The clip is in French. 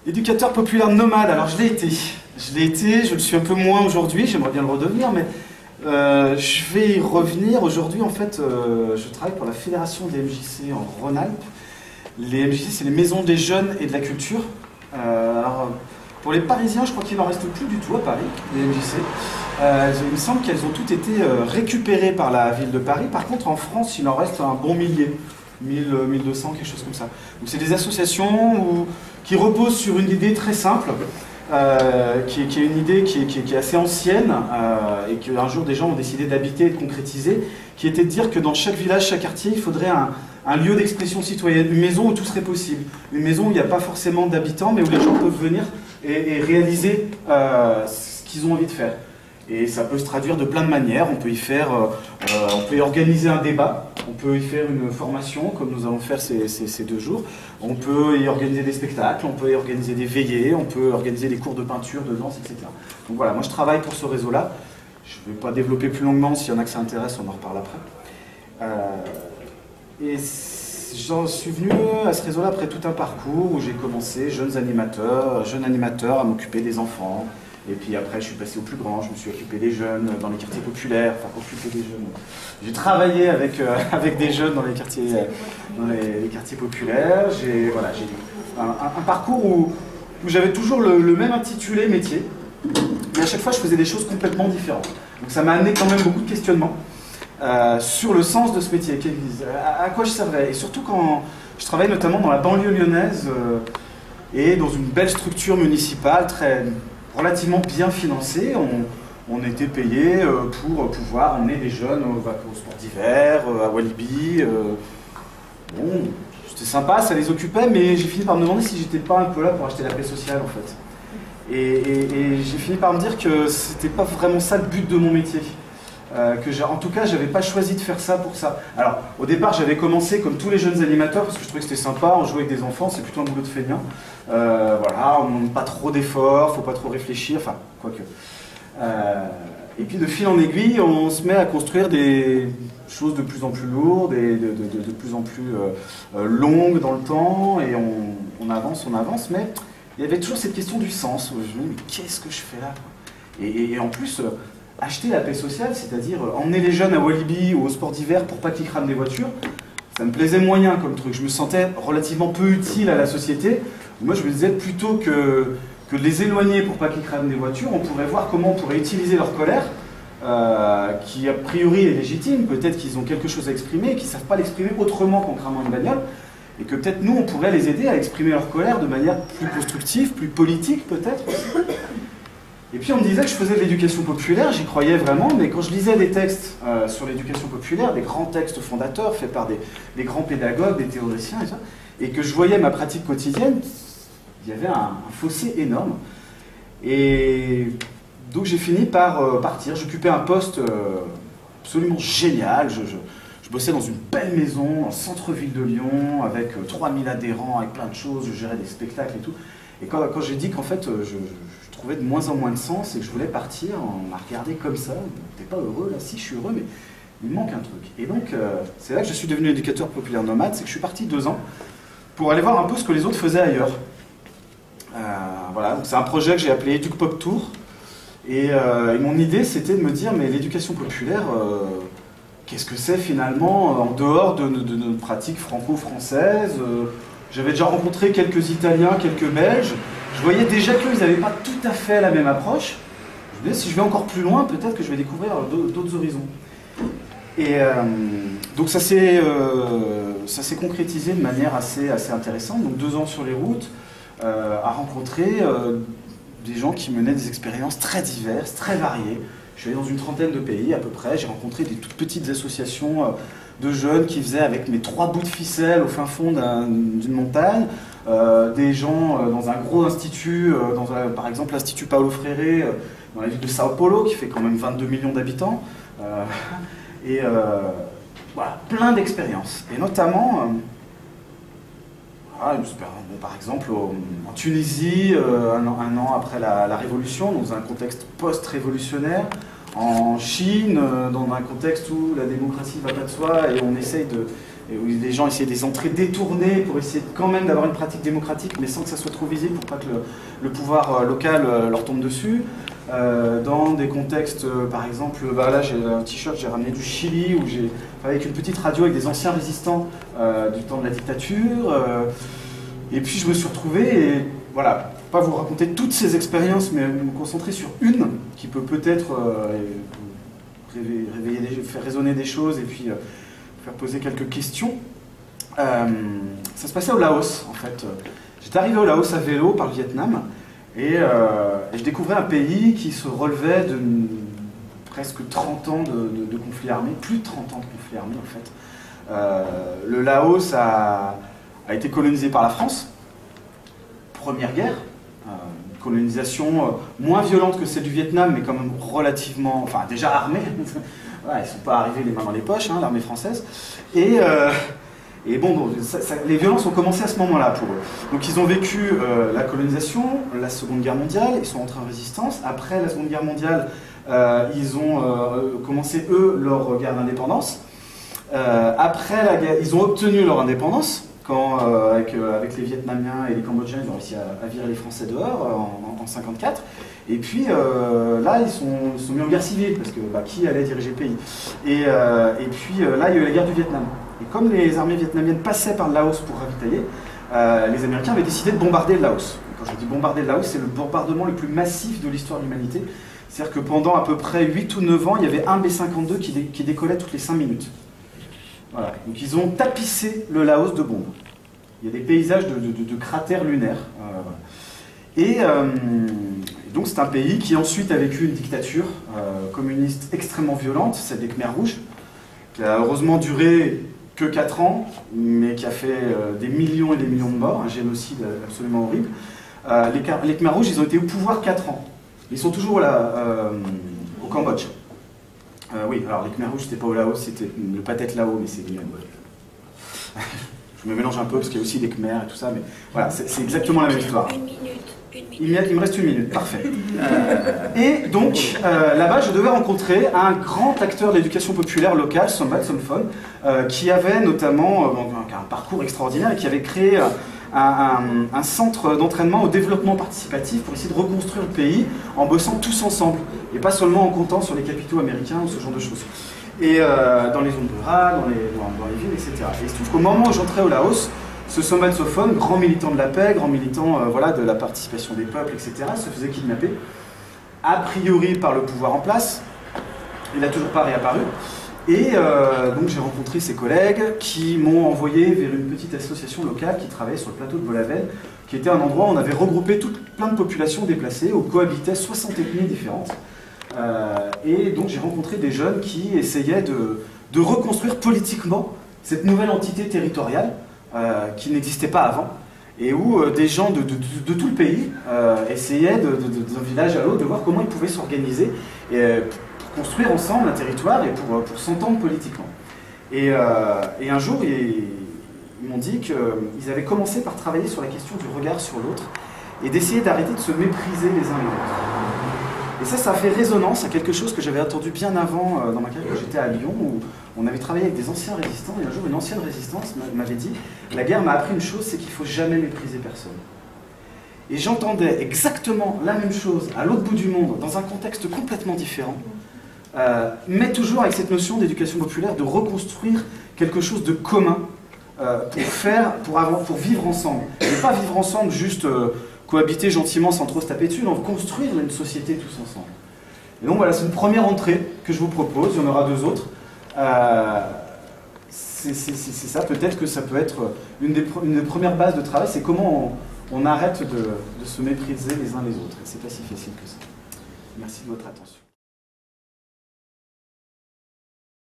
Éducateur populaire nomade, alors je l'ai été. Je le suis un peu moins aujourd'hui, j'aimerais bien le redevenir, mais je vais y revenir. Aujourd'hui, en fait, je travaille pour la Fédération des MJC en Rhône-Alpes. Les MJC, c'est les maisons des jeunes et de la culture. Alors, pour les Parisiens, je crois qu'il n'en reste plus du tout à Paris, les MJC. Il me semble qu'elles ont toutes été récupérées par la ville de Paris. Par contre, en France, il en reste un bon millier. 1200, quelque chose comme ça. Donc c'est des associations qui reposent sur une idée très simple, qui est une idée qui est assez ancienne, et qu'un jour des gens ont décidé d'habiter et de concrétiser, qui était de dire que dans chaque village, chaque quartier, il faudrait un lieu d'expression citoyenne, une maison où tout serait possible, une maison où il n'y a pas forcément d'habitants, mais où les gens peuvent venir et réaliser ce qu'ils ont envie de faire. Et ça peut se traduire de plein de manières. On peut y organiser un débat, on peut y faire une formation, comme nous allons faire ces 2 jours. On peut y organiser des spectacles, on peut y organiser des veillées, on peut organiser des cours de peinture, de danse, etc. Donc voilà, moi je travaille pour ce réseau-là. Je ne vais pas développer plus longuement, s'il y en a que ça intéresse, on en reparle après. Et j'en suis venu à ce réseau-là après tout un parcours où j'ai commencé jeune animateur à m'occuper des enfants. Et puis après, je suis passé au plus grand, je me suis occupé des jeunes dans les quartiers populaires, enfin occupé des jeunes. J'ai travaillé avec des jeunes dans les quartiers populaires. J'ai un parcours où j'avais toujours le même intitulé métier, mais à chaque fois, je faisais des choses complètement différentes. Donc ça m'a amené quand même beaucoup de questionnements sur le sens de ce métier, à quoi je servais. Et surtout quand je travaillais notamment dans la banlieue lyonnaise et dans une belle structure municipale relativement bien financé, on était payé pour pouvoir emmener des jeunes au sport d'hiver, à Walibi. Bon, c'était sympa, ça les occupait, mais j'ai fini par me demander si j'étais pas un peu là pour acheter la paix sociale en fait. Et j'ai fini par me dire que c'était pas vraiment ça le but de mon métier. En tout cas, j'avais pas choisi de faire ça pour ça. Alors, au départ, j'avais commencé comme tous les jeunes animateurs, parce que je trouvais que c'était sympa, on jouait avec des enfants, c'est plutôt un boulot de feignant. Voilà, on ne demande pas trop d'efforts, faut pas trop réfléchir, enfin, quoique. Et puis, de fil en aiguille, on se met à construire des choses de plus en plus lourdes et de plus en plus longues dans le temps, et on avance, mais il y avait toujours cette question du sens, où je me dis, mais qu'est-ce que je fais là? Et en plus, acheter la paix sociale, c'est-à-dire emmener les jeunes à Walibi ou au sport d'hiver pour pas qu'ils crament des voitures, ça me plaisait moyen comme truc. Je me sentais relativement peu utile à la société. Moi, je me disais plutôt que de les éloigner pour pas qu'ils crament des voitures, on pourrait voir comment on pourrait utiliser leur colère, qui a priori est légitime. Peut-être qu'ils ont quelque chose à exprimer et qu'ils ne savent pas l'exprimer autrement qu'en cramant une bagnole. Et que peut-être nous, on pourrait les aider à exprimer leur colère de manière plus constructive, plus politique peut-être. Et puis on me disait que je faisais de l'éducation populaire, j'y croyais vraiment, mais quand je lisais des textes sur l'éducation populaire, des grands textes fondateurs faits par des grands pédagogues, des théoriciens et ça, et que je voyais ma pratique quotidienne, il y avait un fossé énorme. Et donc j'ai fini par partir, j'occupais un poste absolument génial, je bossais dans une belle maison, en centre-ville de Lyon, avec 3000 adhérents, avec plein de choses, je gérais des spectacles et tout. Et quand j'ai dit qu'en fait, je trouvais de moins en moins de sens et que je voulais partir, on m'a regardé comme ça, t'es pas heureux là? Si, je suis heureux, mais il me manque un truc. Et donc, c'est là que je suis devenu éducateur populaire nomade, c'est que je suis parti 2 ans pour aller voir un peu ce que les autres faisaient ailleurs. Voilà, donc c'est un projet que j'ai appelé Educ Pop Tour. Et mon idée, c'était de me dire, mais l'éducation populaire, qu'est-ce que c'est finalement en dehors de notre pratique franco-française? J'avais déjà rencontré quelques Italiens, quelques Belges. Je voyais déjà qu'ils n'avaient pas tout à fait la même approche. Je me disais, si je vais encore plus loin, peut-être que je vais découvrir d'autres horizons. Et donc ça s'est concrétisé de manière assez intéressante. Donc 2 ans sur les routes, à rencontrer des gens qui menaient des expériences très diverses, très variées. Je suis allé dans une trentaine de pays à peu près. J'ai rencontré des toutes petites associations de jeunes qui faisaient avec mes 3 bouts de ficelle au fin fond d'une montagne, des gens dans un gros institut, par exemple l'Institut Paulo Freire, dans la ville de Sao Paulo, qui fait quand même 22 millions d'habitants, voilà, plein d'expériences. Et notamment, par exemple, en Tunisie, un an après la Révolution, dans un contexte post-révolutionnaire, en Chine, dans un contexte où la démocratie ne va pas de soi et on essaye et où les gens essayaient des entrées détournées pour essayer quand même d'avoir une pratique démocratique, mais sans que ça soit trop visible pour pas que le pouvoir local leur tombe dessus. Dans des contextes, par exemple, là j'ai un t-shirt, j'ai ramené du Chili, où j'ai travaillé avec une petite radio avec des anciens résistants du temps de la dictature. Et puis je me suis retrouvé, et voilà, pas vous raconter toutes ces expériences, mais me concentrer sur une qui peut peut-être faire résonner des choses et puis faire poser quelques questions. Ça se passait au Laos, en fait. J'étais arrivé au Laos à vélo par le Vietnam, et je découvrais un pays qui se relevait de presque 30 ans de conflits armés, plus de 30 ans de conflits armés, en fait. Le Laos a été colonisé par la France, première guerre, une colonisation moins violente que celle du Vietnam, mais quand même relativement, enfin déjà armée. Voilà, ils ne sont pas arrivés les mains dans les poches, hein, l'armée française. Et bon, les violences ont commencé à ce moment-là pour eux. Donc ils ont vécu la colonisation, la Seconde Guerre mondiale, ils sont entrés en résistance. Après la Seconde Guerre mondiale, ils ont commencé, eux, leur guerre d'indépendance. Après la guerre, ils ont obtenu leur indépendance, quand avec les Vietnamiens et les Cambodgiens, ils ont réussi à virer les Français dehors en 1954. Et puis là, ils sont mis en guerre civile, parce que qui allait diriger le pays? Et puis là, il y a eu la guerre du Vietnam. Et comme les armées vietnamiennes passaient par le Laos pour ravitailler, les Américains avaient décidé de bombarder le Laos. Et quand je dis bombarder le Laos, c'est le bombardement le plus massif de l'histoire de l'humanité. C'est-à-dire que pendant à peu près 8 ou 9 ans, il y avait un B-52 qui décollait toutes les 5 minutes. Voilà. Donc ils ont tapissé le Laos de bombes. Il y a des paysages de cratères lunaires. Et donc c'est un pays qui ensuite a vécu une dictature communiste extrêmement violente, celle des Khmers rouges, qui a heureusement duré que 4 ans, mais qui a fait des millions et des millions de morts, un génocide absolument horrible. Les Khmers rouges, ils ont été au pouvoir 4 ans. Ils sont toujours là, au Cambodge. Oui, alors les Khmers rouges, c'était pas au Laos, c'était le Pathet Lao, mais c'est les mêmes. Je me mélange un peu parce qu'il y a aussi des Khmers et tout ça, mais voilà, c'est exactement la même histoire. Une minute. Il me reste 1 minute, parfait. Et donc, là-bas, je devais rencontrer un grand acteur de l'éducation populaire locale, Sombath Somphone, qui avait notamment un parcours extraordinaire et qui avait créé un centre d'entraînement au développement participatif pour essayer de reconstruire le pays en bossant tous ensemble, et pas seulement en comptant sur les capitaux américains ou ce genre de choses. Et dans les zones rurales, dans les villes, etc. Et il se trouve qu'au moment où j'entrais au Laos, ce Sombath Somphone, grand militant de la paix, grand militant voilà, de la participation des peuples, etc., se faisait kidnapper, a priori par le pouvoir en place. Il n'a toujours pas réapparu. Et donc j'ai rencontré ses collègues qui m'ont envoyé vers une petite association locale qui travaillait sur le plateau de Bolaven, qui était un endroit où on avait regroupé plein de populations déplacées, où cohabitaient 60 ethnies différentes. Et donc j'ai rencontré des jeunes qui essayaient de reconstruire politiquement cette nouvelle entité territoriale qui n'existait pas avant, et où des gens de tout le pays essayaient d'un village à l'autre de voir comment ils pouvaient s'organiser pour construire ensemble un territoire et pour s'entendre politiquement. Et un jour, ils m'ont dit qu'ils avaient commencé par travailler sur la question du regard sur l'autre et d'essayer d'arrêter de se mépriser les uns les autres. Et ça a fait résonance à quelque chose que j'avais entendu bien avant dans ma carrière quand j'étais à Lyon, où on avait travaillé avec des anciens résistants, et un jour une ancienne résistante m'avait dit « La guerre m'a appris une chose, c'est qu'il ne faut jamais mépriser personne ». Et j'entendais exactement la même chose à l'autre bout du monde, dans un contexte complètement différent, mais toujours avec cette notion d'éducation populaire, de reconstruire quelque chose de commun pour vivre ensemble. Et pas vivre ensemble juste cohabiter gentiment sans trop se taper dessus, donc construire une société tous ensemble. Et donc voilà, c'est une première entrée que je vous propose, il y en aura 2 autres. C'est ça, peut-être que ça peut être une des premières bases de travail, c'est comment on arrête de se mépriser les uns les autres. Et c'est pas si facile que ça. Merci de votre attention.